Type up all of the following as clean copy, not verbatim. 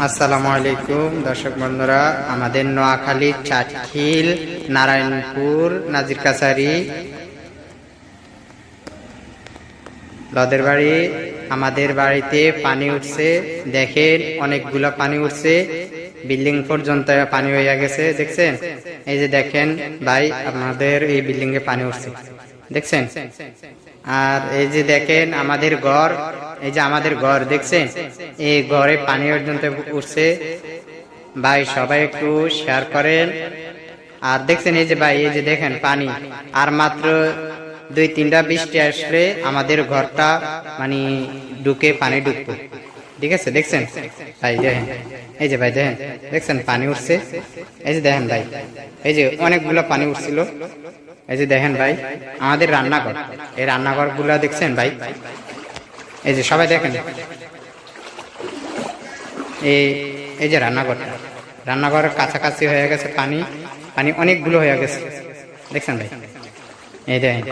আসসালামু আলাইকুম দর্শক বন্ধুরা, আমাদের নোয়াখালী চাটখিল নারায়ণপুর নাজির কাছারি লদের বাড়ি। আমাদের বাড়িতে পানি উঠছে, দেখেন অনেকগুলো পানি উঠছে, বিল্ডিং পর্যন্ত পানি হয়ে গেছে। দেখছেন, এই যে দেখেন ভাই, আমাদের এই বিল্ডিং এ পানি উঠছে, দেখছেন। আর এই যে দেখেন আমাদের ঘর, এই যে আমাদের ঘর দেখছেন, এই ঘরে পানি পর্যন্ত উঠছে। ভাই সবাই একটু শেয়ার করেন। আর দেখছেন এই যে ভাই, এই যে দেখেন পানি, আর মাত্র 2-3টা বৃষ্টি আসলে আমাদের ঘরটা মানে ঢুকে পানি ঢুকবো, ঠিক আছে। দেখছেন ভাই, দেখেন এই যে ভাই, দেখেন দেখছেন পানি উঠছে। এই যে দেখেন ভাই, এই যে অনেকগুলো পানি উঠছিল। এই যে দেখেন ভাই, আমাদের রান্নাঘর, এই রান্নাঘর গুলা দেখছেন ভাই, এই যে সবাই দেখেন, এই যে রান্নাঘরের কাছাকাছি হয়ে গেছে পানি, পানি অনেকগুলো হয়ে গেছে, দেখছেন ভাই। এই দেখেন,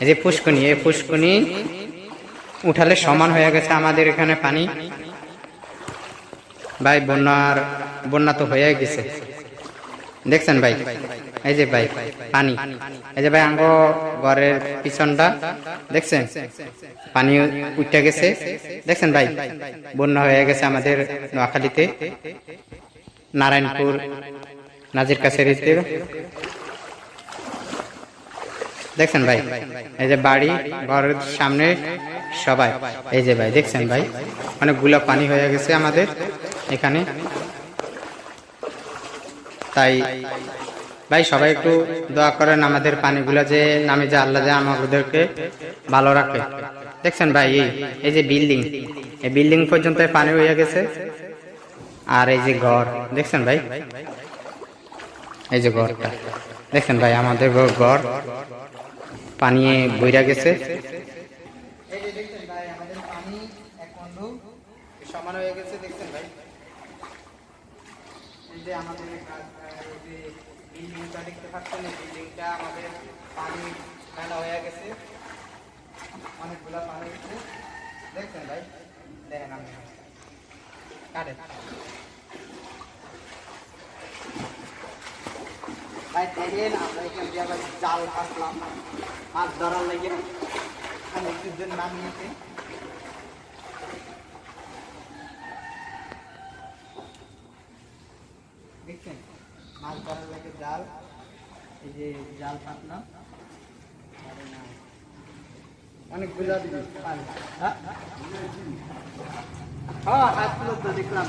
এই যে পুষ্কনি, এই পুষ্কনি উঠালে সমান হয়ে গেছে আমাদের এখানে পানি। ভাই বন্যা তো হয়ে গেছে, দেখছেন ভাই। এই যে ভাই পানি, এই যে ভাই আঙ্গ ঘরের পিছনটা দেখছেন, পানি উঠে গেছে, দেখছেন ভাই। বন্যা হয়ে গেছে আমাদের নোয়াখালীতে, নারায়ণপুর নাজির কাছারিতে, দেখছেন ভাই। এই যে বাড়ি ঘরের সামনে সবাই, এই যে ভাই দেখছেন ভাই, অনেকগুলো পানি হয়ে গেছে আমাদের এখানে। তাই ভাই সবাই একটু দোয়া করেন আমাদের পানিগুলা যে নামে, যে আল্লাহ যে আমাদেরকে ভালো রাখে। দেখছেন ভাই, এই যে বিল্ডিং, এই বিল্ডিং পর্যন্ত পানি হয়ে গেছে। আর এই যে ঘর দেখছেন ভাই, এই যে ঘরটা দেখছেন ভাই, আমাদের ঘর পানি বইরা গেছে। এই যে দেখছেন ভাই, আমাদের পানি এক বন্ধু সমান হয়ে গেছে, দেখছেন ভাই। এই যে আমাদের বিল্ডিংটা দেখতে পাচ্ছেন, এই বিল্ডিংটা আমাদের পানি ফেলা হয়ে গেছে, অনেকগুলো পানি গেছে, দেখছেন ভাই। দেখেন আমি কাটে ভাই, দেখেন আমরা এখান দিয়ে আবার জাল আসলাম মাছ ধরার লেগে, অনেক কিছুজন নামিয়েছে। দেখছেন মাছ ধরার লেগে জাল, এই যে জাল পাতলাম, অনেকগুলো পানি। হ্যাঁ হাত তুলো তো দেখলাম।